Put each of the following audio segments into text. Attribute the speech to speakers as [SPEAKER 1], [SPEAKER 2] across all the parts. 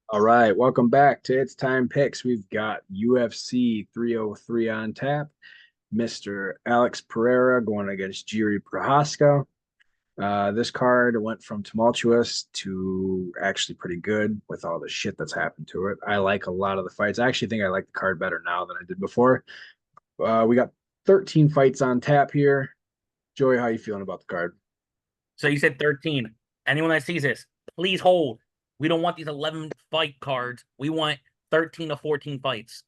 [SPEAKER 1] All right, welcome back to It's Time Picks. We've got UFC 303 on tap. Mr. Alex Pereira going against Jiri Prochazka. This card went from tumultuous to actually pretty good with all the shit that's happened to it. I like a lot of the fights. I actually think I like the card better now than I did before. We got 13 fights on tap here. Joey, how you feeling about the card?
[SPEAKER 2] So you said 13. Anyone that sees this, please hold. We don't want these 11 fight cards. We want 13 to 14 fights.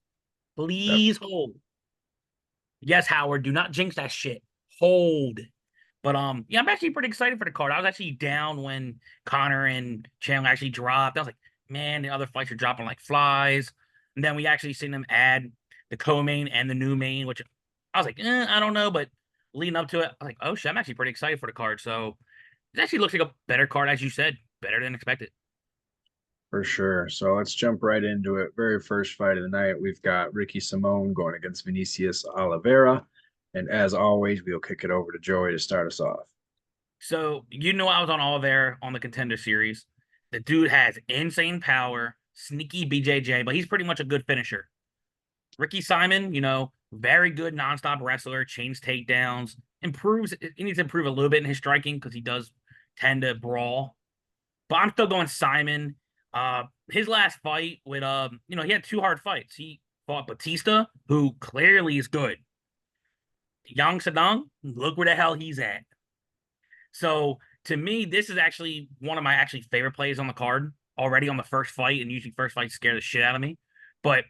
[SPEAKER 1] Yep.
[SPEAKER 2] Please hold. Yes, Howard, do not jinx that shit. Hold. But yeah, I'm actually pretty excited for the card. I was actually down when Connor and Chandler actually dropped. I was like, man, the other fights are dropping like flies. And then we actually seen them add the co-main and the new main, which I was like, I don't know. But leading up to it, I was like, oh shit, I'm actually pretty excited for the card. So it actually looks like a better card, as you said, better than expected.
[SPEAKER 1] For sure. So let's jump right into it. Very first fight of the night, we've got Ricky Simone going against Vinicius Oliveira. And as always, we'll kick it over to Joey to start us off.
[SPEAKER 2] So I was on all there on the contender series. The dude has insane power, sneaky BJJ, but he's pretty much a good finisher. Ricky Simon, very good nonstop wrestler, chains takedowns, improves. He needs to improve a little bit in his striking because he does tend to brawl. But I'm still going Simon. His last fight with he had two hard fights. He fought Batista, who clearly is good. Yang Sedang, look where the hell he's at. So to me, this is actually one of my actually favorite plays on the card already on the first fight, and usually first fights scare the shit out of me. But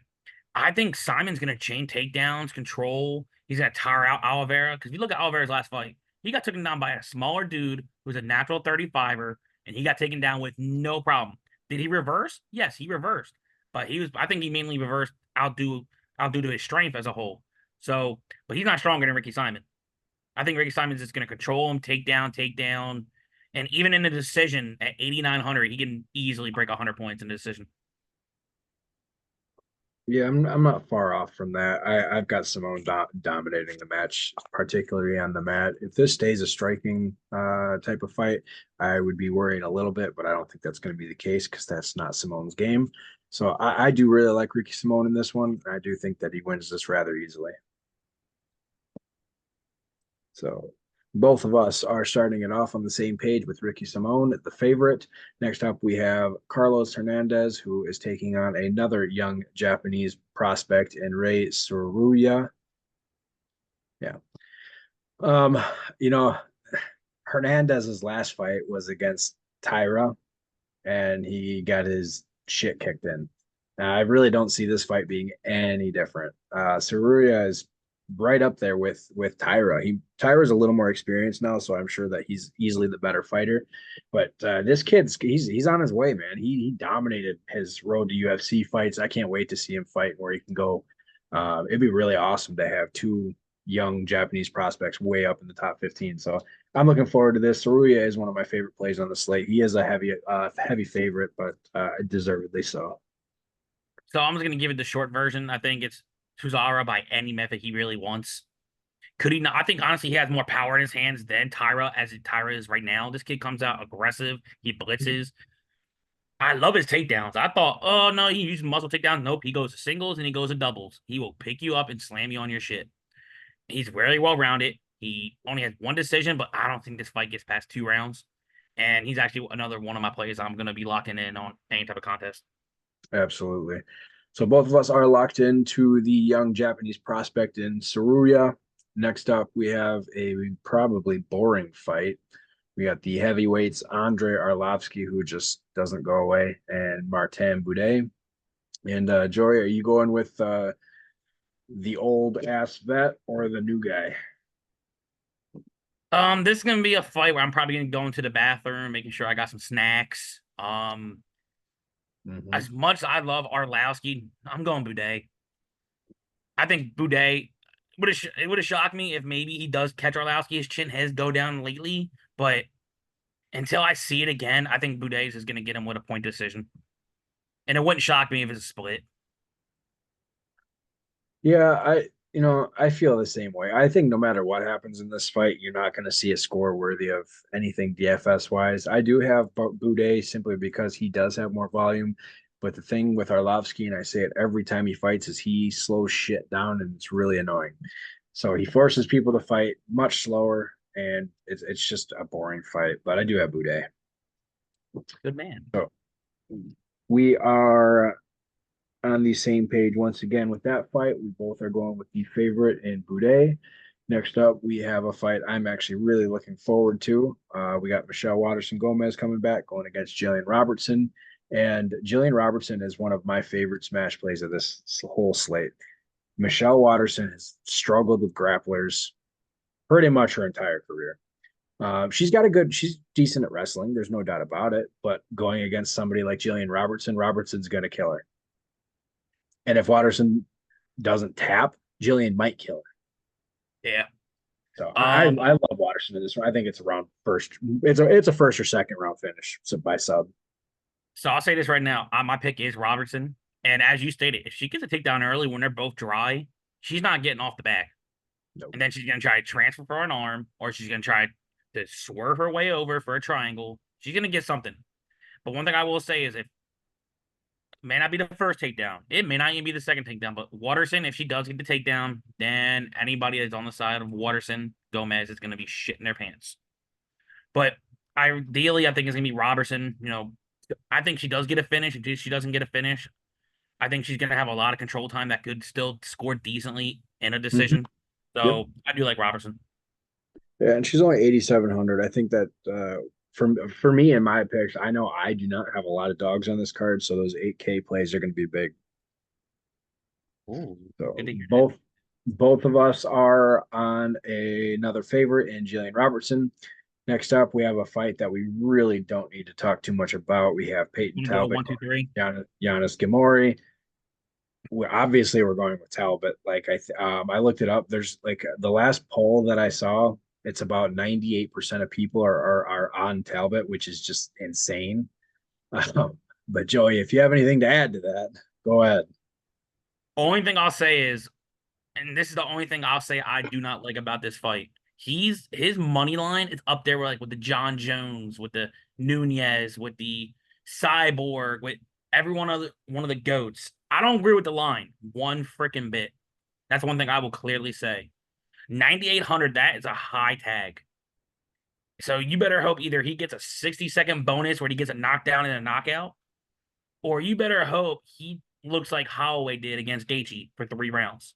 [SPEAKER 2] I think Simon's gonna chain takedowns, control. He's gonna tire out Oliveira. Because if you look at Oliveira's last fight, he got taken down by a smaller dude who's a natural 35er, and he got taken down with no problem. Did he reverse? Yes, he reversed. But I think he mainly reversed outdue to his strength as a whole. So, but he's not stronger than Ricky Simon. I think Ricky Simon's just gonna control him, take down. And even in the decision at 8,900, he can easily break 100 points in the decision.
[SPEAKER 1] Yeah, I'm not far off from that. I've got Simone dominating the match, particularly on the mat. If this stays a striking type of fight, I would be worrying a little bit, but I don't think that's going to be the case because that's not Simone's game. So I do really like Ricky Simone in this one. I do think that he wins this rather easily. So both of us are starting it off on the same page with Ricky Simone, the favorite. Next up, we have Carlos Hernandez, who is taking on another young Japanese prospect in Ray Suruya. Yeah. Um, you know, Hernandez's last fight was against Tyra, and he got his shit kicked in. Now, I really don't see this fight being any different. Saruya is right up there with Tyra. Tyra's a little more experienced now, so I'm sure that he's easily the better fighter. But this kid's he's on his way, man. He dominated his road to UFC fights. I can't wait to see him fight where he can go. It'd be really awesome to have two young Japanese prospects way up in the top 15. So I'm looking forward to this. Saruya is one of my favorite plays on the slate. He is a heavy favorite, but deservedly so.
[SPEAKER 2] So I'm just gonna give it the short version. I think it's Tuzara by any method he really wants. Could he not? I think honestly he has more power in his hands than Tyra as Tyra is right now. This kid comes out aggressive. He blitzes. I love his takedowns. I thought, oh no, he uses muscle takedowns. Nope, he goes to singles and he goes to doubles. He will pick you up and slam you on your shit. He's very well rounded. He only has one decision, but I don't think this fight gets past 2 rounds. And he's actually another one of my players I'm going to be locking in on any type of contest.
[SPEAKER 1] Absolutely. So both of us are locked into the young Japanese prospect in Saruya. Next up, we have a probably boring fight. We got the heavyweights Andre Arlovsky, who just doesn't go away, and Martin Boudet. And Joey, are you going with the old ass vet or the new guy?
[SPEAKER 2] This is gonna be a fight where I'm probably gonna go into the bathroom, making sure I got some snacks.
[SPEAKER 1] Mm-hmm.
[SPEAKER 2] As much as I love Arlowski, I'm going Boudet. I think Boudet it would have shocked me if maybe he does catch Arlowski. His chin has go down lately, but until I see it again, I think Boudet is gonna get him with a point decision. And it wouldn't shock me if it's a split.
[SPEAKER 1] Yeah, I feel the same way. I think no matter what happens in this fight, you're not going to see a score worthy of anything DFS wise. I do have Boudet simply because he does have more volume. But the thing with Arlovsky, and I say it every time he fights, is he slows shit down, and it's really annoying. So he forces people to fight much slower, and it's just a boring fight. But I do have Boudet.
[SPEAKER 2] Good man.
[SPEAKER 1] So we are on the same page once again with that fight. We both are going with the favorite in Boudet. Next up, we have a fight I'm actually really looking forward to. We got Michelle Waterson Gomez coming back, going against Jillian Robertson. And Jillian Robertson is one of my favorite smash plays of this whole slate. Michelle Waterson has struggled with grapplers pretty much her entire career. She's decent at wrestling. There's no doubt about it. But going against somebody like Jillian Robertson, Robertson's going to kill her. And if Waterson doesn't tap, Jillian might kill her.
[SPEAKER 2] Yeah.
[SPEAKER 1] So I love Waterson in this one. I think it's around first. It's a first or second round finish. So by sub.
[SPEAKER 2] So I'll say this right now. My pick is Robertson. And as you stated, if she gets a takedown early when they're both dry, she's not getting off the back.
[SPEAKER 1] Nope.
[SPEAKER 2] And then she's going to try to transfer for an arm, or she's going to try to swerve her way over for a triangle. She's going to get something. But one thing I will say is it may not be the first takedown. It may not even be the second takedown. But Waterson, if she does get the takedown, then anybody that's on the side of Waterson, Gomez is going to be shitting their pants. But ideally, I think it's going to be Robertson. I think she does get a finish. If she doesn't get a finish, I think she's going to have a lot of control time that could still score decently in a decision. So
[SPEAKER 1] Yep.
[SPEAKER 2] I do like Robertson.
[SPEAKER 1] Yeah, and she's only 8,700. I think that for me in my picks, I know I do not have a lot of dogs on this card, so those 8K plays are going to be big.
[SPEAKER 2] Ooh,
[SPEAKER 1] So
[SPEAKER 2] good to hear that.
[SPEAKER 1] both of us are on another favorite in Jillian Robertson. Next up, we have a fight that we really don't need to talk too much about. We have Peyton
[SPEAKER 2] You can go
[SPEAKER 1] Talbot,
[SPEAKER 2] 1, 2, 3.
[SPEAKER 1] Giannis Gamori. We're going with Talbot. Like I looked it up. There's like the last poll that I saw. It's about 98% of people are on Talbot, which is just insane. But Joey, if you have anything to add to that, go ahead.
[SPEAKER 2] Only thing I'll say is, and this is the only thing I'll say I do not like about this fight. His money line is up there with the John Jones, with the Nunez, with the Cyborg, with every one of the goats. I don't agree with the line one freaking bit. That's one thing I will clearly say. 9,800, that is a high tag. So you better hope either he gets a 60-second bonus where he gets a knockdown and a knockout, or you better hope he looks like Holloway did against Gaethje for 3 rounds.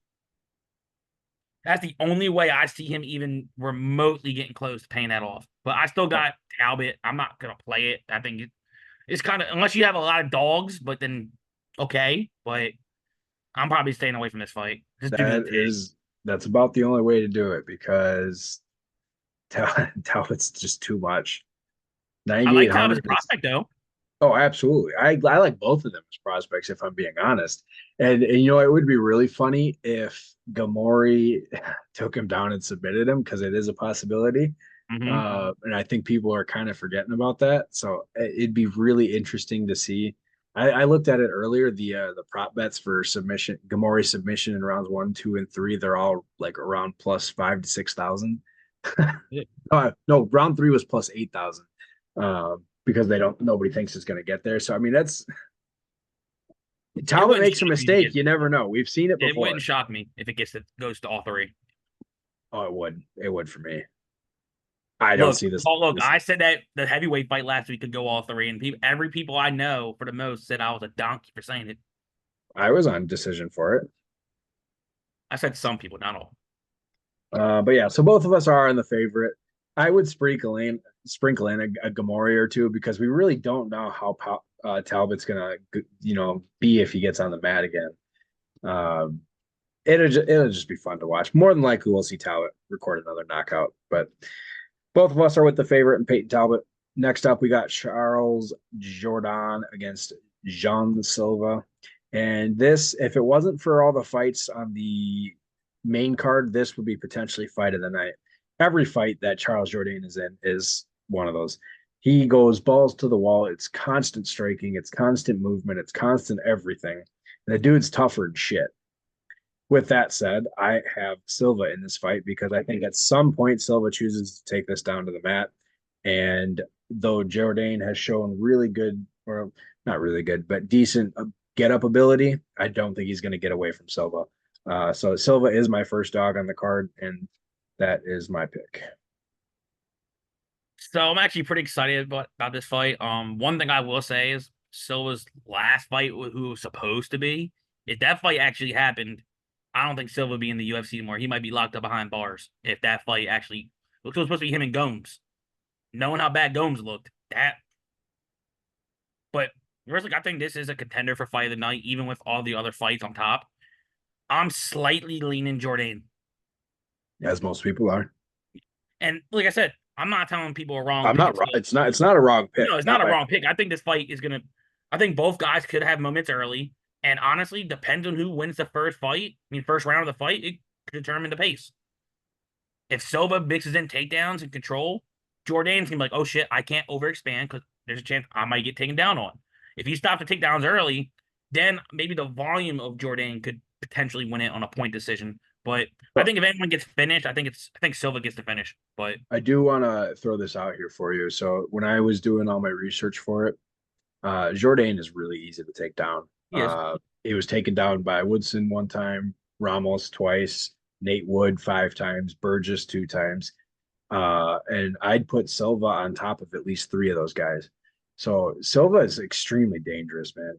[SPEAKER 2] That's the only way I see him even remotely getting close to paying that off. But I still got Talbot. I'm not gonna play it. I think it's kind of, unless you have a lot of dogs, but then okay. But I'm probably staying away from this fight. Just due to the tag.
[SPEAKER 1] That's about the only way to do it because Talbot's just too much.
[SPEAKER 2] I like Talbot's
[SPEAKER 1] 9,800.
[SPEAKER 2] prospect though.
[SPEAKER 1] Oh, absolutely. I like both of them as prospects, if I'm being honest. And it would be really funny if Gamori took him down and submitted him because it is a possibility.
[SPEAKER 2] Mm-hmm.
[SPEAKER 1] And I think people are kind of forgetting about that. So it'd be really interesting to see. I looked at it earlier. The prop bets for submission, Gamori submission in rounds 1, 2, and 3, they're all like around plus 5 to 6,000. No, round 3 was plus 8,000. Because nobody thinks it's going to get there. So I mean, that's Talbot makes a mistake. You never know. We've seen it before.
[SPEAKER 2] It wouldn't shock me if it goes to all 3.
[SPEAKER 1] Oh, it would for me. I don't see this.
[SPEAKER 2] Look, I said that the heavyweight fight last week could go all 3, and every people I know for the most said I was a donkey for saying it.
[SPEAKER 1] I was on decision for it.
[SPEAKER 2] I said some people, not all.
[SPEAKER 1] But yeah, so both of us are in the favorite. I would sprinkle in a Gamori or two because we really don't know how Talbot's gonna be if he gets on the mat again. It'll just be fun to watch. More than likely, we'll see Talbot record another knockout. But both of us are with the favorite and Peyton Talbot. Next up, we got Charles Jourdain against Jean Silva. And this, if it wasn't for all the fights on the main card, this would be potentially fight of the night. Every fight that Charles Jourdain is in is one of those. He goes balls to the wall. It's constant striking. It's constant movement. It's constant everything. And the dude's tougher than shit. With that said, I have Silva in this fight because I think at some point Silva chooses to take this down to the mat. And though Jourdain has shown really good or not really good, but decent get up ability, I don't think he's going to get away from Silva. So Silva is my first dog on the card, and that is my pick.
[SPEAKER 2] So I'm actually pretty excited about this fight. One thing I will say is Silva's last fight, who was supposed to be, if that fight actually happened, I don't think Silva would be in the UFC anymore. He might be locked up behind bars if that fight actually looks supposed to be him and Gomes. Knowing how bad Gomes looked, that. But personally, I think this is a contender for fight of the night, even with all the other fights on top. I'm slightly leaning Jordan.
[SPEAKER 1] As most people are.
[SPEAKER 2] And like I said, I'm not telling people a wrong
[SPEAKER 1] I'm
[SPEAKER 2] pick.
[SPEAKER 1] not wrong. It's not a wrong pick.
[SPEAKER 2] No, it's not
[SPEAKER 1] Not
[SPEAKER 2] a
[SPEAKER 1] by
[SPEAKER 2] wrong pick. I think this fight is gonna. I think both guys could have moments early, and honestly, depends on who wins the first fight. I mean, first round of the fight, it could determine the pace. If Silva mixes in takedowns and control, Jordan's gonna be like, "Oh shit, I can't overexpand because there's a chance I might get taken down on." If he stops the takedowns early, then maybe the volume of Jordan could potentially win it on a point decision. But I think if anyone gets finished, I think Silva gets the finish. But
[SPEAKER 1] I do want to throw this out here for you. So when I was doing all my research for it, Jourdain is really easy to take down.
[SPEAKER 2] he is.
[SPEAKER 1] He was taken down by Woodson one time, Ramos twice, Nate Wood 5 times, Burgess 2 times. And I'd put Silva on top of at least 3 of those guys. So Silva is extremely dangerous, man.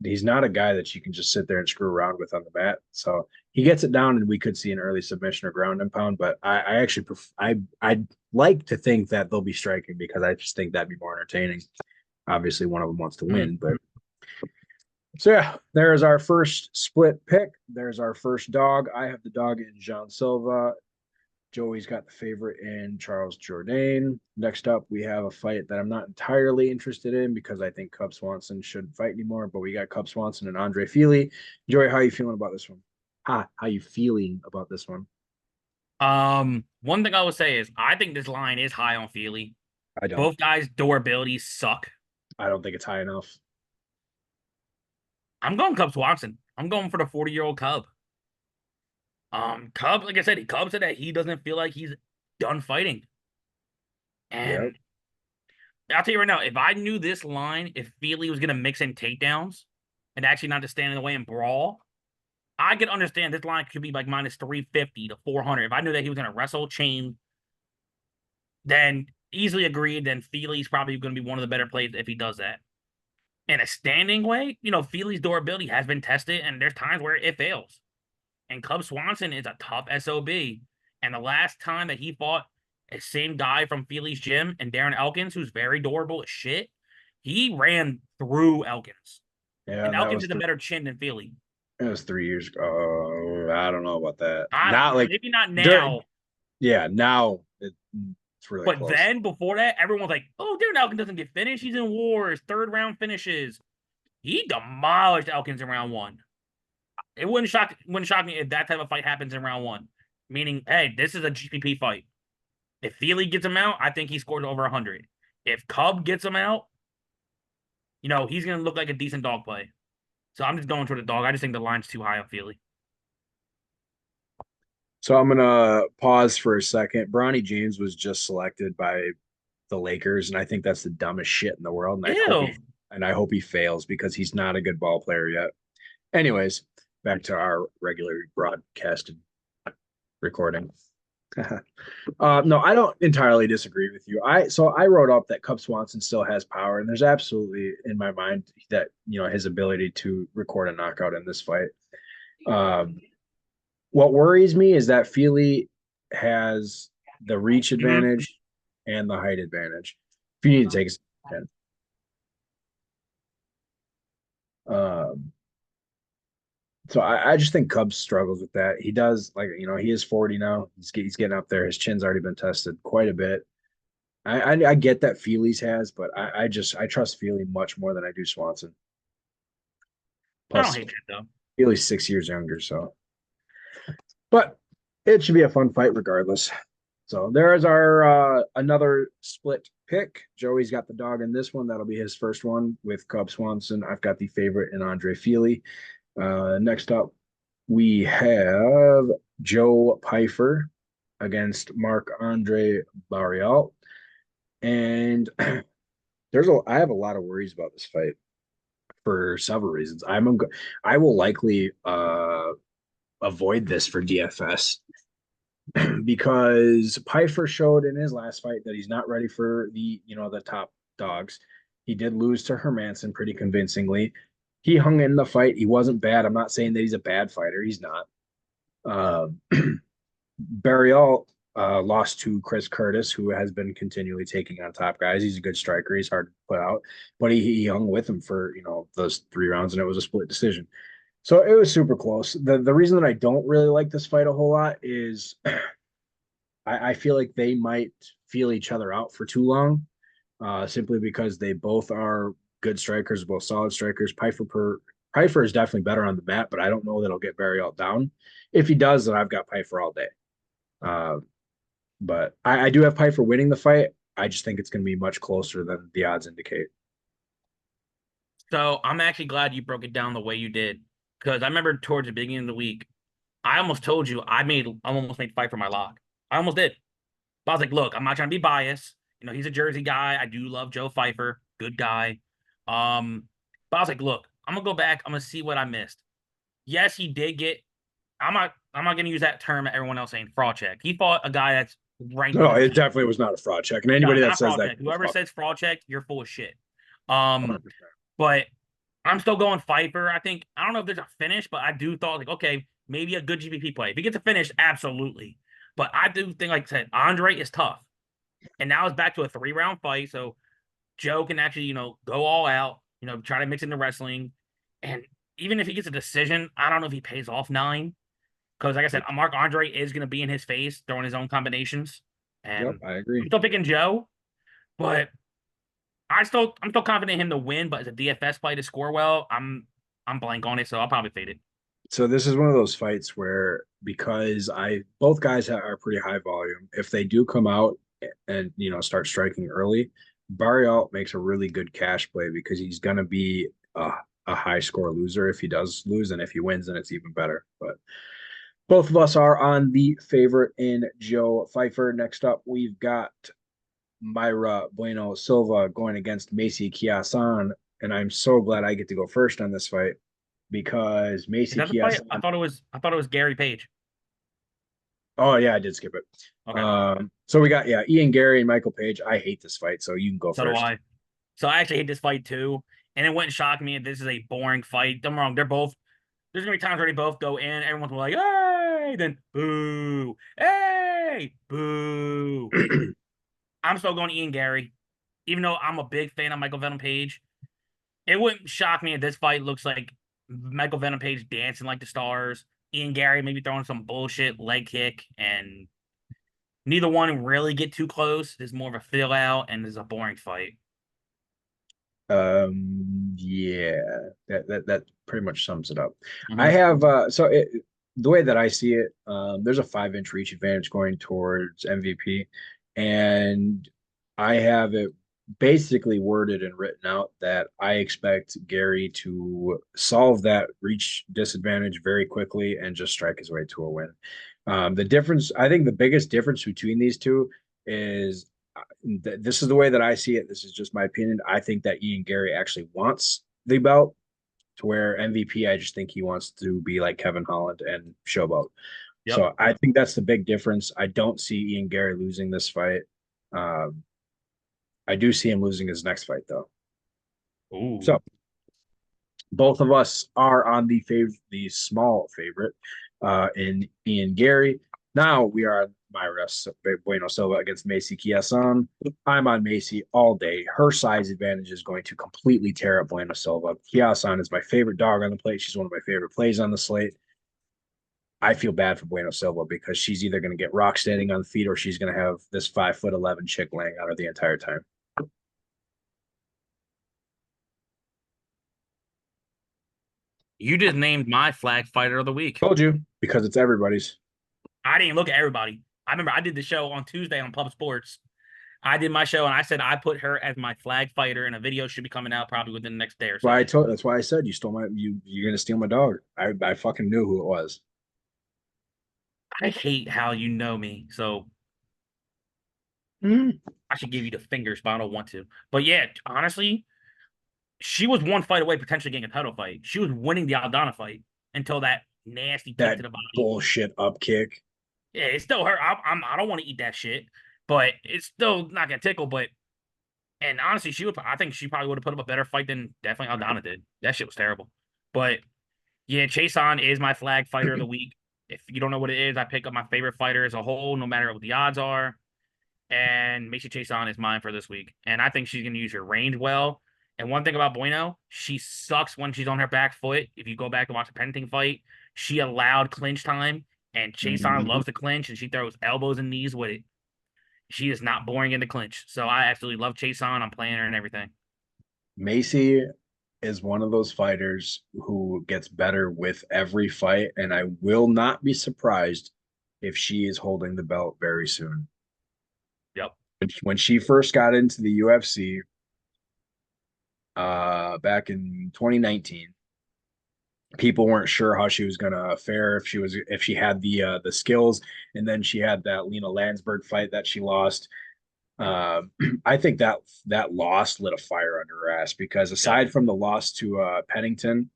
[SPEAKER 1] He's not a guy that you can just sit there and screw around with on the mat. So he gets it down, and we could see an early submission or ground and pound. But I actually I'd like to think that they'll be striking because I just think that'd be more entertaining. Obviously, one of them wants to win, but so yeah, there's our first split pick. There's our first dog. I have the dog in Jean Silva. Joey's got the favorite in Charles Jourdain. Next up, we have a fight that I'm not entirely interested in because I think Cub Swanson shouldn't fight anymore. But we got Cub Swanson and Andre Fili. Joey, how are you feeling about this one? How you feeling about this one?
[SPEAKER 2] One thing I would say is I think this line is high on Feely.
[SPEAKER 1] I don't.
[SPEAKER 2] Both guys' door abilities suck.
[SPEAKER 1] I don't think it's high enough.
[SPEAKER 2] I'm going Cub Swanson. I'm going for the 40-year-old Cub. Cub, like I said, Cub said that he doesn't feel like he's done fighting.
[SPEAKER 1] Yeah.
[SPEAKER 2] And I'll tell you right now, if I knew this line, if Feely was gonna mix in takedowns and actually not to stand in the way and brawl, I could understand this line could be like minus 350 to 400. If I knew that he was gonna wrestle chain, then easily agreed. Then Feely's probably gonna be one of the better plays if he does that. In a standing way, Feely's durability has been tested, and there's times where it fails. And Cub Swanson is a tough SOB. And the last time that he fought a same guy from Feely's gym and Darren Elkins, who's very durable as shit, he ran through Elkins.
[SPEAKER 1] Yeah,
[SPEAKER 2] And
[SPEAKER 1] and that
[SPEAKER 2] Elkins
[SPEAKER 1] was
[SPEAKER 2] is a better chin than Feely.
[SPEAKER 1] that was 3 years ago. Oh, I don't know about that. Not like
[SPEAKER 2] Maybe not
[SPEAKER 1] during.
[SPEAKER 2] now,
[SPEAKER 1] Yeah, now it's really
[SPEAKER 2] but
[SPEAKER 1] close.
[SPEAKER 2] then before that, everyone's like, "Oh, Darren Elkins doesn't get finished. He's in wars, third round finishes." He demolished Elkins in round one. It wouldn't shock me if that type of fight happens in round one. Meaning, hey, this is a GPP fight. If Feely gets him out, I think he scores over 100. If Cub gets him out, he's going to look like a decent dog play. So I'm just going for the dog. I just think the line's too high on Feely.
[SPEAKER 1] So I'm gonna pause for a second. Bronny James was just selected by the Lakers, and I think that's the dumbest shit in the world.
[SPEAKER 2] Ew.
[SPEAKER 1] And I hope he fails because he's not a good ball player yet. Anyways, back to our regular broadcasted recording. No, I don't entirely disagree with you. I wrote up that Cub Swanson still has power, and there's absolutely in my mind that his ability to record a knockout in this fight. Um, what worries me is that Feely has the reach
[SPEAKER 2] Mhm.
[SPEAKER 1] advantage and the height advantage. If you need to take a second. So I just think Cubs struggles with that. He does, like, he is 40 now. He's getting up there. His chin's already been tested quite a bit. I get that Feely's has, but I trust Feely much more than I do Swanson.
[SPEAKER 2] I don't
[SPEAKER 1] Plus,
[SPEAKER 2] hate that, though.
[SPEAKER 1] Feely's 6 years younger, so. But it should be a fun fight regardless. So there is our another split pick. Joey's got the dog in this one. That'll be his first one with Cub Swanson. I've got the favorite in Andre Feely. Next up, we have Joe Pfeiffer against Marc Andre Barrial. And I have a lot of worries about this fight for several reasons. I will likely avoid this for DFS because Pfeiffer showed in his last fight that he's not ready for the top dogs. He did lose to Hermanson pretty convincingly. He hung in the fight. He wasn't bad. I'm not saying that he's a bad fighter. He's not. Uh, Barrial lost to Chris Curtis, who has been continually taking on top guys. He's a good striker. He's hard to put out, but he hung with him for those 3 rounds, and it was a split decision. So it was super close. The reason that I don't really like this fight a whole lot is I feel like they might feel each other out for too long, simply because they both are good strikers, both solid strikers. Pfeiffer is definitely better on the mat, but I don't know that he'll get Barrial down. If he does, then I've got Pfeiffer all day. Uh, but I do have Pfeiffer winning the fight. I just think it's going to be much closer than the odds indicate.
[SPEAKER 2] So I'm actually glad you broke it down the way you did, because I remember towards the beginning of the week, I almost told you I almost made fight for my lock. I almost did. But I was like, look, I'm not trying to be biased. He's a Jersey guy. I do love Joe Pfeiffer, good guy. But I was like, look, I'm gonna go back. I'm gonna see what I missed. Yes, he did get. I'm not gonna use that term that everyone else saying fraud check. He fought a guy that's ranked in
[SPEAKER 1] No,
[SPEAKER 2] the
[SPEAKER 1] it
[SPEAKER 2] top.
[SPEAKER 1] definitely was not a fraud check, and
[SPEAKER 2] No,
[SPEAKER 1] anybody that
[SPEAKER 2] not
[SPEAKER 1] says
[SPEAKER 2] fraud
[SPEAKER 1] that,
[SPEAKER 2] check. Whoever
[SPEAKER 1] fuck,
[SPEAKER 2] says fraud check, you're full of shit. Um,
[SPEAKER 1] 100%.
[SPEAKER 2] but I'm still going Pfeiffer. I don't know if there's a finish, but I do thought like, okay, maybe a good GPP play. If he gets a finish, absolutely. But I do think, like I said, Andre is tough. And now it's back to a 3-round fight. So Joe can actually, go all out, try to mix into wrestling. And even if he gets a decision, I don't know if he pays off 9. Because like I said, Mark Andre is going to be in his face, throwing his own combinations.
[SPEAKER 1] Yep,
[SPEAKER 2] And
[SPEAKER 1] I
[SPEAKER 2] I'm
[SPEAKER 1] agree.
[SPEAKER 2] still picking Joe, but I'm still confident in him to win, but as a DFS play to score well, I'm blank on it, so I'll probably fade it.
[SPEAKER 1] So this is one of those fights where because I both guys are pretty high volume. If they do come out and start striking early, Barrialt makes a really good cash play because he's gonna be a high score loser if he does lose, and if he wins, then it's even better. But both of us are on the favorite in Joe Pfeiffer. Next up, we've got Myra Bueno Silva going against Macy Kiasan, and I'm so glad I get to go first on this fight because
[SPEAKER 2] Is
[SPEAKER 1] Macy
[SPEAKER 2] that the fight?
[SPEAKER 1] Kiasan.
[SPEAKER 2] I thought it was Gary Page.
[SPEAKER 1] Oh yeah, I did skip it.
[SPEAKER 2] Okay.
[SPEAKER 1] So we got Ian Gary and Michael Page. I hate this fight, so you can go
[SPEAKER 2] So do
[SPEAKER 1] first.
[SPEAKER 2] I. So I actually hate this fight too. And it wouldn't shock me if this is a boring fight. Don't get me wrong, there's gonna be times where they both go in, everyone's like, hey, then boo, hey, boo. I'm still going Ian Gary. Even though I'm a big fan of Michael Venom Page, it wouldn't shock me if this fight looks like Michael Venom Page dancing like the stars, Ian Gary maybe throwing some bullshit leg kick, and neither one really get too close. It's more of a fill out and it's a boring fight.
[SPEAKER 1] Yeah, that pretty much sums it up. I
[SPEAKER 2] Mm-hmm.
[SPEAKER 1] have the way that I see it, there's a 5-inch reach advantage going towards MVP, and I have it basically worded and written out that I expect Gary to solve that reach disadvantage very quickly and just strike his way to a win. The difference, I think, the biggest difference between these two is this is the way that I see it. This is just my opinion. I think that Ian Gary actually wants the belt, to where MVP, I just think he wants to be like Kevin Holland and showboat.
[SPEAKER 2] Yep.
[SPEAKER 1] So I think that's the big difference. I don't see Ian Gary losing this fight. Um, I do see him losing his next fight though.
[SPEAKER 2] Ooh.
[SPEAKER 1] So both of us are on the small favorite in Ian Gary. Now we are on Myra Bueno Silva against Macy Kiasan. I'm on Macy all day. Her size advantage is going to completely tear up Bueno Silva. Kiasan is my favorite dog on the plate. She's one of my favorite plays on the slate. I feel bad for Bueno Silva because she's either going to get rock standing on the feet or she's going to have this 5'11" chick laying on her the entire time.
[SPEAKER 2] You just named my flag fighter of the week.
[SPEAKER 1] Told you because it's everybody's.
[SPEAKER 2] I didn't look at everybody. I remember I did the show on Tuesday on Pub Sports. I did my show and I said I put her as my flag fighter, and a video should be coming out probably within the next day or so.
[SPEAKER 1] That's why I said you stole you're gonna steal my dog. I fucking knew who it was.
[SPEAKER 2] I hate how you know me. So
[SPEAKER 1] Mm-hmm.
[SPEAKER 2] I should give you the fingers, but I don't want to. But yeah, honestly, she was one fight away potentially getting a title fight. She was winning the Aldana fight until that nasty kick
[SPEAKER 1] That
[SPEAKER 2] to the body.
[SPEAKER 1] bullshit up kick.
[SPEAKER 2] Yeah, it still hurt. I don't want to eat that shit, but it's still not gonna tickle. But and honestly, she would. I think she probably would have put up a better fight than definitely Aldana did. That shit was terrible. But yeah, Chase On is my flag fighter of the week. If you don't know what it is, I pick up my favorite fighter as a whole, no matter what the odds are. And Macy Chase On is mine for this week. And I think she's going to use her range well. And one thing about Bueno, she sucks when she's on her back foot. If you go back and watch the Penting fight, she allowed clinch time, and Chase On
[SPEAKER 1] Mhm.
[SPEAKER 2] loves to clinch, and she throws elbows and knees with it. She is not boring in the clinch. So I absolutely love Chase On. I'm playing her and everything.
[SPEAKER 1] Macy is one of those fighters who gets better with every fight, and I will not be surprised if she is holding the belt very soon.
[SPEAKER 2] Yep.
[SPEAKER 1] When she first got into the UFC, back in 2019, people weren't sure how she was gonna fare, if she had the skills, and then she had that Lena Landsberg fight that she lost. Uh, I think that loss lit a fire under her ass, because
[SPEAKER 2] Yep.
[SPEAKER 1] aside from the loss to Pennington,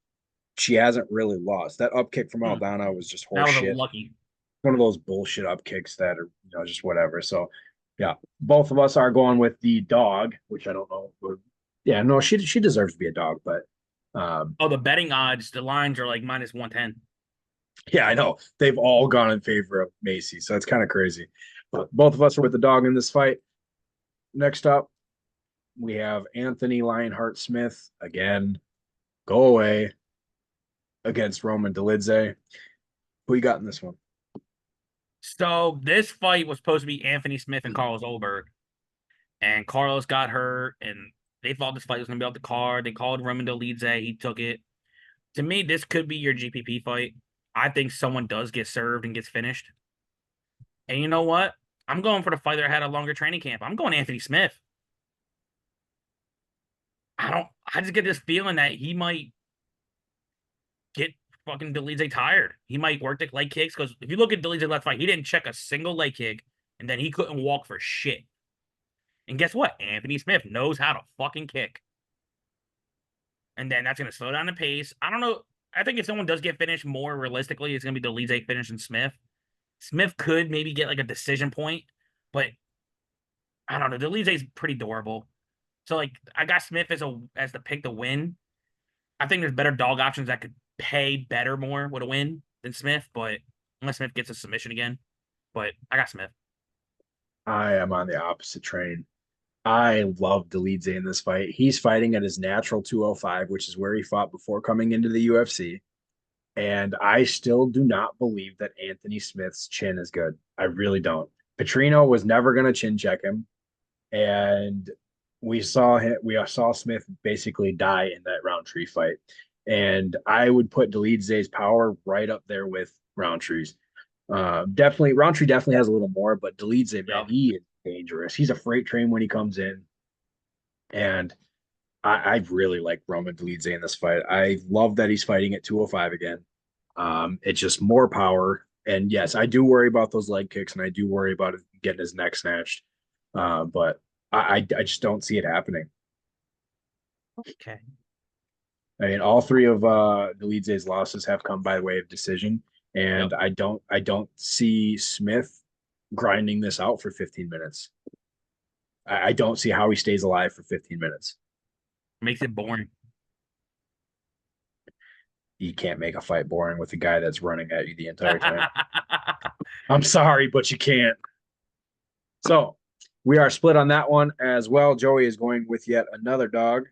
[SPEAKER 1] she hasn't really lost. That up kick from
[SPEAKER 2] Hmm.
[SPEAKER 1] Aldana was just
[SPEAKER 2] That
[SPEAKER 1] horse
[SPEAKER 2] was a
[SPEAKER 1] shit.
[SPEAKER 2] lucky.
[SPEAKER 1] One of those bullshit up kicks that are, just whatever. So yeah, both of us are going with the dog, which I don't know. Yeah, no, she deserves to be a dog, but
[SPEAKER 2] Oh, the betting odds, the lines are like minus 110.
[SPEAKER 1] yeah, I know they've all gone in favor of Macy, so it's kind of crazy. But both of us are with the dog in this fight. Next up, we have Anthony Lionheart Smith again. Go away against Roman Dolidze. Who you got in this one?
[SPEAKER 2] So this fight was supposed to be Anthony Smith and Carlos Oberg. And Carlos got hurt, and they thought this fight was gonna be off the card. They called Roman Dolidze, he took it. To me, this could be your GPP fight. I think someone does get served and gets finished. And you know what? I'm going for the fighter that had a longer training camp. I'm going Anthony Smith. I don't. I just get this feeling that he might get fucking Dolidze tired. He might work the leg kicks, because if you look at Dolidze's last fight, he didn't check a single leg kick, and then he couldn't walk for shit. And guess what? Anthony Smith knows how to fucking kick. And then that's going to slow down the pace. I don't know. I think if someone does get finished, more realistically, it's going to be the Dolidze finish and Smith. Smith could maybe get like a decision point, but I don't know. Dolidze is pretty durable. So like I got Smith as the pick to win. I think there's better dog options that could pay better more with a win than Smith, but unless Smith gets a submission again. But I got Smith.
[SPEAKER 1] I am on the opposite train. I love Dolidze in this fight. He's fighting at his natural 205, which is where he fought before coming into the UFC. And I still do not believe that Anthony Smith's chin is good. I really don't. Petrino was never going to chin check him, and we saw Smith basically die in that Roundtree fight. And I would put Dolidze's power right up there with Roundtree's. Definitely, Roundtree definitely has a little more, but Dolidze, man,
[SPEAKER 2] Yep.
[SPEAKER 1] he is dangerous. He's a freight train when he comes in, and I really like Roman Dolidze in this fight. I love that he's fighting at 205 again. It's just more power. And yes, I do worry about those leg kicks, and I do worry about getting his neck snatched. But I just don't see it happening.
[SPEAKER 2] Okay.
[SPEAKER 1] I mean, all three of Dolidze's losses have come by way of decision,
[SPEAKER 2] Yep.
[SPEAKER 1] and I don't see Smith grinding this out for 15 minutes. I don't see how he stays alive for 15 minutes.
[SPEAKER 2] Makes it boring.
[SPEAKER 1] You can't make a fight boring with a guy that's running at you the entire time. I'm sorry, but you can't. So we are split on that one as well. Joey is going with yet another dog.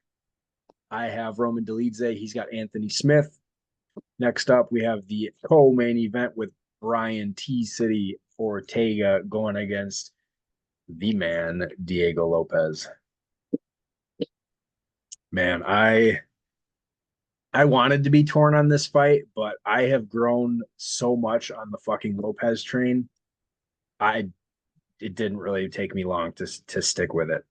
[SPEAKER 1] I have Roman Dolidze. He's got Anthony Smith. Next up, we have the co-main event with Brian T. City Ortega going against the man Diego Lopez. Man, I wanted to be torn on this fight, but I have grown so much on the fucking Lopez train. I It didn't really take me long to stick with it.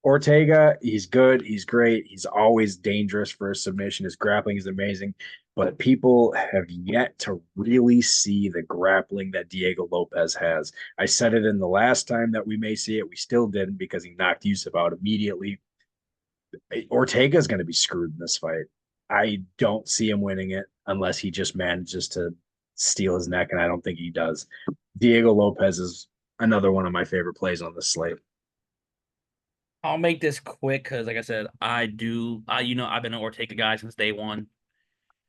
[SPEAKER 1] Ortega, he's good, he's great, he's always dangerous for a submission. His grappling is amazing. but people have yet to really see the grappling that Diego Lopez has. I said it in the last time that we may see it. We still didn't because he knocked Yusuf out immediately. Ortega is going to be screwed in this fight. I don't see him winning it unless he just manages to steal his neck, and I don't think he does. Diego Lopez is another one of my favorite plays on this slate.
[SPEAKER 2] I'll make this quick because, like I said, I've been an Ortega guy since day one.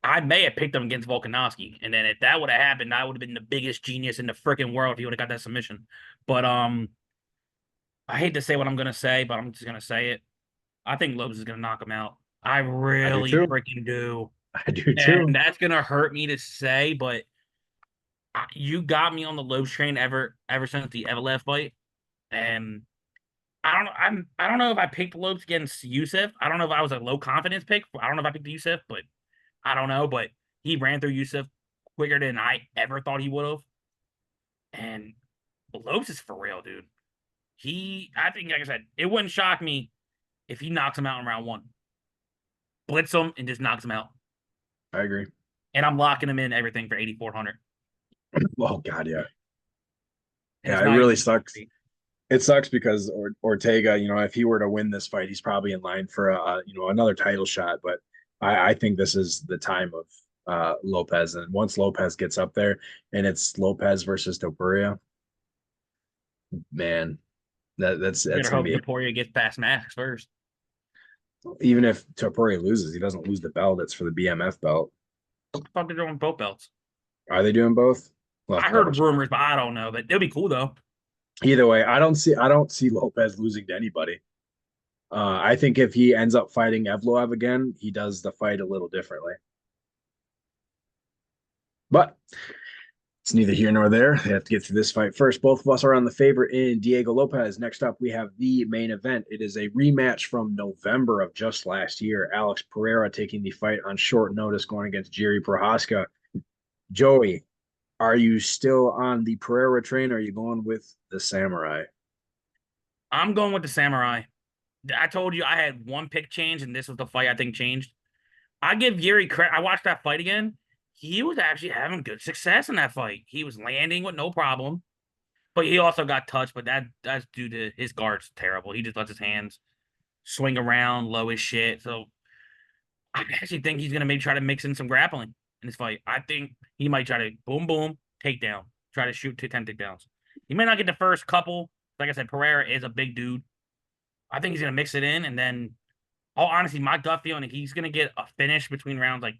[SPEAKER 2] I may have picked him against Volkanovski, and then if that would have happened, I would have been the biggest genius in the freaking world if he would have got that submission. But I hate to say what I'm gonna say, but I'm just gonna say it. I think Lopez is gonna knock him out. I
[SPEAKER 1] I do
[SPEAKER 2] really
[SPEAKER 1] too.
[SPEAKER 2] freaking do,
[SPEAKER 1] I do
[SPEAKER 2] and
[SPEAKER 1] too.
[SPEAKER 2] that's gonna hurt me to say, but you got me on the Lopez train ever since the Evelev fight, and I don't know if I picked Lopez against Yusuf. I don't know if I was a low confidence pick. I don't know if I picked Yusuf, but I don't know. But he ran through Yusuf quicker than I ever thought he would have. And Lopez is for real, dude. I think, like I said, it wouldn't shock me if he knocks him out in round one, blitz him, and just knocks him out.
[SPEAKER 1] I agree.
[SPEAKER 2] And I'm locking him in everything for 8,400.
[SPEAKER 1] Oh God, yeah,
[SPEAKER 2] And
[SPEAKER 1] yeah.
[SPEAKER 2] it's
[SPEAKER 1] It
[SPEAKER 2] not
[SPEAKER 1] really
[SPEAKER 2] even.
[SPEAKER 1] sucks. It sucks because Ortega, if he were to win this fight, he's probably in line for another title shot. But I think this is the time of Lopez, and once Lopez gets up there, and it's Lopez versus Topuria, man,
[SPEAKER 2] You
[SPEAKER 1] that's
[SPEAKER 2] better
[SPEAKER 1] gonna
[SPEAKER 2] hope
[SPEAKER 1] be
[SPEAKER 2] Taporia gets past Max first.
[SPEAKER 1] even if Topuria loses, he doesn't lose the belt. It's for the BMF belt.
[SPEAKER 2] I thought they're doing both belts.
[SPEAKER 1] Are they doing both? We'll have
[SPEAKER 2] I
[SPEAKER 1] to double
[SPEAKER 2] heard
[SPEAKER 1] check.
[SPEAKER 2] rumors, but I don't know. But it'll be cool though.
[SPEAKER 1] Either way, I don't see Lopez losing to anybody. I think if he ends up fighting Evloev again, he does the fight a little differently. But it's neither here nor there. They have to get through this fight first. Both of us are on the favorite in Diego Lopez. Next up, we have the main event. It is a rematch from November of just last year. Alex Pereira taking the fight on short notice, going against Jiri Prochazka. Joey, are you still on the Pereira train? Or are you going with the Samurai?
[SPEAKER 2] I'm going with the Samurai. I told you I had one pick change, and this was the fight I think changed. I give Yuri credit. I watched that fight again. He was actually having good success in that fight. He was landing with no problem, but he also got touched. But that's due to his guard's terrible. He just lets his hands swing around low as shit. So I actually think he's gonna maybe try to mix in some grappling in this fight. I think he might try to boom boom takedown, try to shoot to 10 takedowns. He may not get the first couple. Like I said, Pereira is a big dude. I think he's gonna mix it in, and then all honesty, my gut feeling he's gonna get a finish between rounds like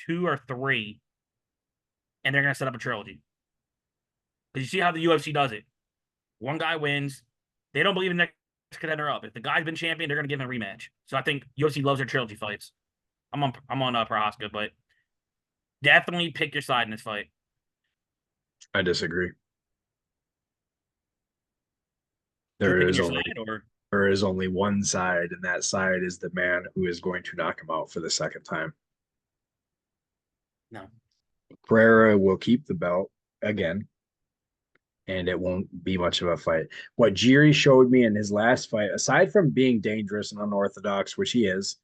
[SPEAKER 2] 2 or 3, and they're gonna set up a trilogy. Because you see how the UFC does it. One guy wins. They don't believe the next contender up. If the guy's been champion, they're gonna give him a rematch. So I think UFC loves their trilogy fights. I'm on Prohaska, but definitely pick your side in this fight.
[SPEAKER 1] I disagree.
[SPEAKER 2] Who's
[SPEAKER 1] There
[SPEAKER 2] picking
[SPEAKER 1] is
[SPEAKER 2] your
[SPEAKER 1] only
[SPEAKER 2] side, or
[SPEAKER 1] there is only one side, and that side is the man who is going to knock him out for the second time.
[SPEAKER 2] no?
[SPEAKER 1] Pereira will keep the belt again, and it won't be much of a fight. What Jiri showed me in his last fight, aside from being dangerous and unorthodox, which he is,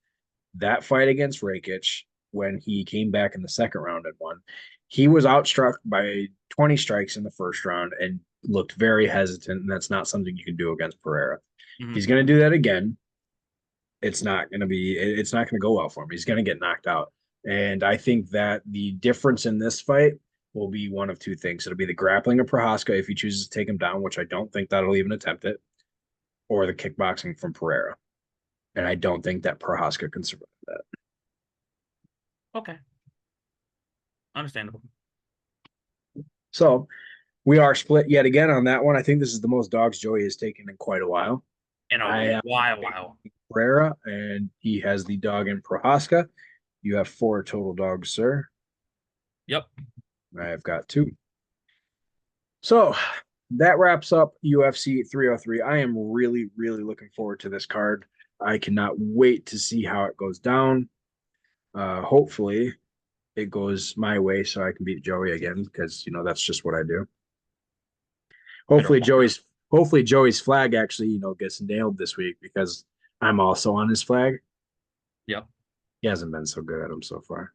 [SPEAKER 1] that fight against Rakic, when he came back in the second round and won, he was outstruck by 20 strikes in the first round and looked very hesitant. And that's not something you can do against Pereira.
[SPEAKER 2] Mm-hmm.
[SPEAKER 1] He's going to do that again. It's not going to go well for him. He's going to get knocked out. And I think that the difference in this fight will be one of two things. It'll be the grappling of Prohaska if he chooses to take him down, which I don't think that'll even attempt it, or the kickboxing from Pereira. And I don't think that Prohaska can survive that.
[SPEAKER 2] Okay, understandable.
[SPEAKER 1] So we are split yet again on that one. I think this is the most dogs Joey has taken in quite a while.
[SPEAKER 2] In a
[SPEAKER 1] I am
[SPEAKER 2] while.
[SPEAKER 1] Pereira, and he has the dog in Prohaska. You have 4 total dogs, sir.
[SPEAKER 2] Yep.
[SPEAKER 1] I have got 2. So that wraps up UFC 303. I am really, really looking forward to this card. I cannot wait to see how it goes down. Hopefully, it goes my way so I can beat Joey again because that's just what I do.
[SPEAKER 2] Better
[SPEAKER 1] Hopefully,
[SPEAKER 2] watch out.
[SPEAKER 1] Joey's flag actually gets nailed this week because I'm also on his flag.
[SPEAKER 2] Yep.
[SPEAKER 1] He hasn't been so good at him so far.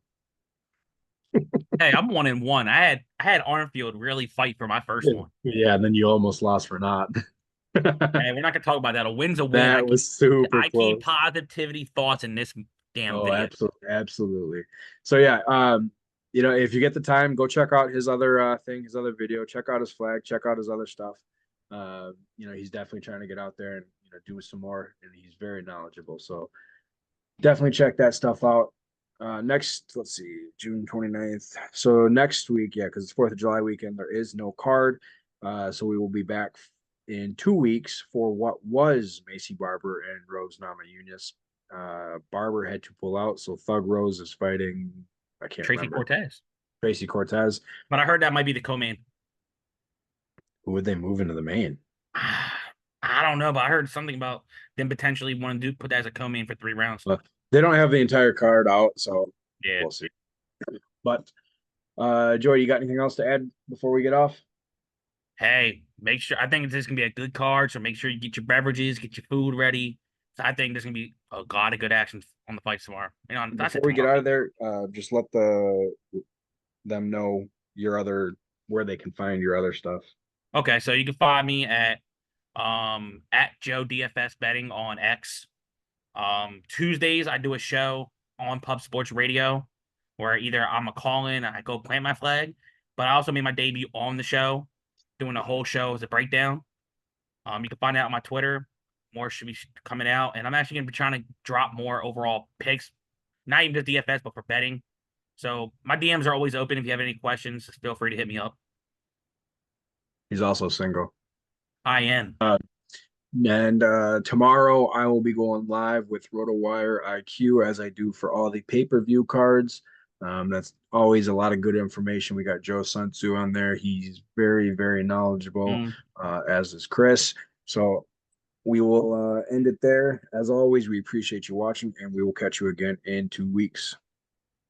[SPEAKER 2] Hey, I'm 1-1. I had Armfield really fight for my first one.
[SPEAKER 1] Yeah, and then you almost lost for naught.
[SPEAKER 2] Hey, we're not gonna talk about that. A win's a win.
[SPEAKER 1] That was super
[SPEAKER 2] I keep
[SPEAKER 1] close.
[SPEAKER 2] positivity thoughts in this damn
[SPEAKER 1] Oh,
[SPEAKER 2] video.
[SPEAKER 1] absolutely, absolutely. So yeah, if you get the time, go check out his other his other video. Check out his flag. Check out his other stuff. He's definitely trying to get out there and do some more, and he's very knowledgeable. So definitely check that stuff out. Next, let's see, June 29th. So next week, yeah, because it's 4th of July weekend, there is no card. So we will be back in 2 weeks for what was Macy Barber and Rose Namajunas. Barber had to pull out, so Thug Rose is fighting, I can't
[SPEAKER 2] Tracy
[SPEAKER 1] remember,
[SPEAKER 2] Cortez.
[SPEAKER 1] Tracy Cortez.
[SPEAKER 2] But I heard that might be the co-main.
[SPEAKER 1] Who would they move into the main?
[SPEAKER 2] I don't know, but I heard something about them potentially wanting to put that as a co-main for 3 rounds.
[SPEAKER 1] They don't have the entire card out, so
[SPEAKER 2] Yeah.
[SPEAKER 1] we'll see. But Joy, you got anything else to add before we get off?
[SPEAKER 2] Hey, make sure. I think this is gonna be a good card, so make sure you get your beverages, get your food ready. So I think there's gonna be a lot of good action on the fights tomorrow. I
[SPEAKER 1] Before
[SPEAKER 2] said
[SPEAKER 1] we get
[SPEAKER 2] tomorrow.
[SPEAKER 1] out of there, just let them know your other where they can find your other stuff.
[SPEAKER 2] Okay, so you can find me at Joe DFS betting on X. Tuesdays I do a show on Pub Sports Radio where either I'm a call in and I go plant my flag, but I also made my debut on the show, doing the whole show as a breakdown. You can find out on my Twitter. More should be coming out, and I'm actually gonna be trying to drop more overall picks, not even just DFS, but for betting. So my DMs are always open. If you have any questions, just feel free to hit me up.
[SPEAKER 1] He's also single.
[SPEAKER 2] I am.
[SPEAKER 1] And tomorrow I will be going live with RotoWire IQ as I do for all the pay-per-view cards. That's always a lot of good information. We got Joe Sun Tzu on there. He's very, very knowledgeable,
[SPEAKER 2] Mm.
[SPEAKER 1] as is Chris. So we will end it there. As always, we appreciate you watching, and we will catch you again in 2 weeks.